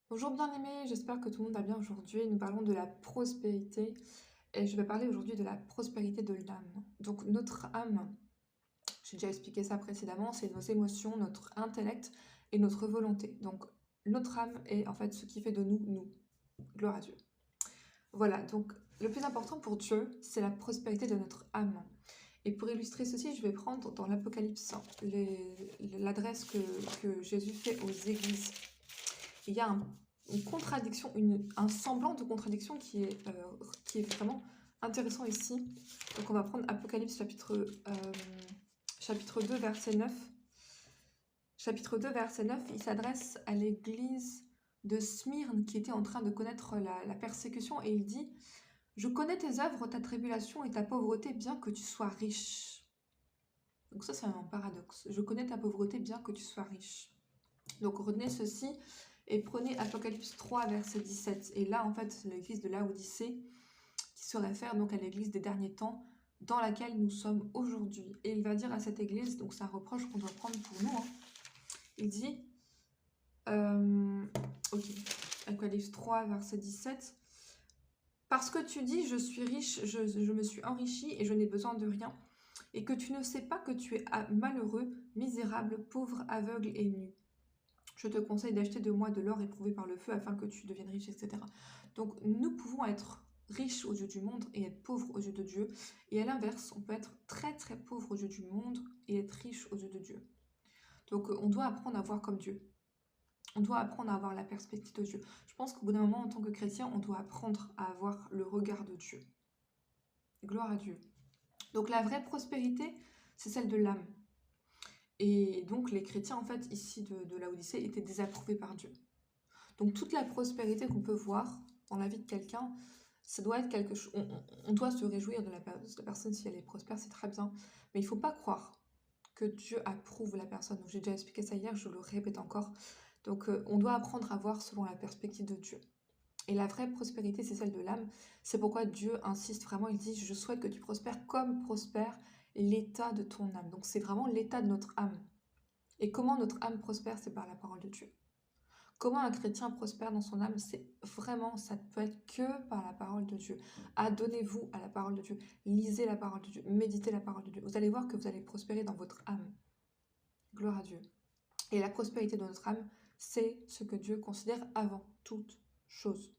Bonjour bien-aimés, j'espère que tout le monde va bien aujourd'hui. Nous parlons de la prospérité et je vais parler aujourd'hui de la prospérité de l'âme. Donc notre âme, j'ai déjà expliqué ça précédemment, c'est nos émotions, notre intellect et notre volonté. Donc notre âme est en fait ce qui fait de nous, nous. Gloire à Dieu. Voilà, donc le plus important pour Dieu, c'est la prospérité de notre âme. Et pour illustrer ceci, je vais prendre dans l'Apocalypse l'adresse que Jésus fait aux églises. Il y a une contradiction, un semblant de contradiction qui est vraiment intéressant ici. Donc on va prendre Apocalypse chapitre 2, verset 9. Chapitre 2, verset 9, il s'adresse à l'église de Smyrne qui était en train de connaître la persécution et il dit « Je connais tes œuvres, ta tribulation et ta pauvreté, bien que tu sois riche. » Donc ça, c'est un paradoxe. « Je connais ta pauvreté, bien que tu sois riche. » Donc retenez ceci et prenez Apocalypse 3, verset 17. Et là, en fait, c'est l'église de Laodicée qui se réfère donc à l'église des derniers temps dans laquelle nous sommes aujourd'hui. Et il va dire à cette église, donc c'est un reproche qu'on doit prendre pour nous, hein. Il dit, ok, Apocalypse 3, verset 17, parce que tu dis, je suis riche, je me suis enrichi et je n'ai besoin de rien, et que tu ne sais pas que tu es malheureux, misérable, pauvre, aveugle et nu. Je te conseille d'acheter de moi de l'or éprouvé par le feu afin que tu deviennes riche, etc. Donc nous pouvons être riches aux yeux du monde et être pauvres aux yeux de Dieu. Et à l'inverse, on peut être très très pauvre aux yeux du monde et être riche aux yeux de Dieu. Donc on doit apprendre à voir comme Dieu. On doit apprendre à avoir la perspective de Dieu. Je pense qu'au bout d'un moment, en tant que chrétien, on doit apprendre à avoir le regard de Dieu. Gloire à Dieu. Donc la vraie prospérité, c'est celle de l'âme. Et donc les chrétiens, en fait, ici de Laodicée, étaient désapprouvés par Dieu. Donc toute la prospérité qu'on peut voir dans la vie de quelqu'un, ça doit être quelque chose. On doit se réjouir de la personne si elle est prospère, c'est très bien. Mais il ne faut pas croire que Dieu approuve la personne. J'ai déjà expliqué ça hier, je le répète encore. Donc on doit apprendre à voir selon la perspective de Dieu. Et la vraie prospérité, c'est celle de l'âme. C'est pourquoi Dieu insiste vraiment, il dit, je souhaite que tu prospères comme prospère l'état de ton âme. Donc c'est vraiment l'état de notre âme. Et comment notre âme prospère, c'est par la parole de Dieu. Comment un chrétien prospère dans son âme, c'est vraiment, ça ne peut être que par la parole de Dieu. Adonnez-vous à la parole de Dieu, lisez la parole de Dieu, méditez la parole de Dieu. Vous allez voir que vous allez prospérer dans votre âme. Gloire à Dieu. Et la prospérité de notre âme, c'est ce que Dieu considère avant toute chose.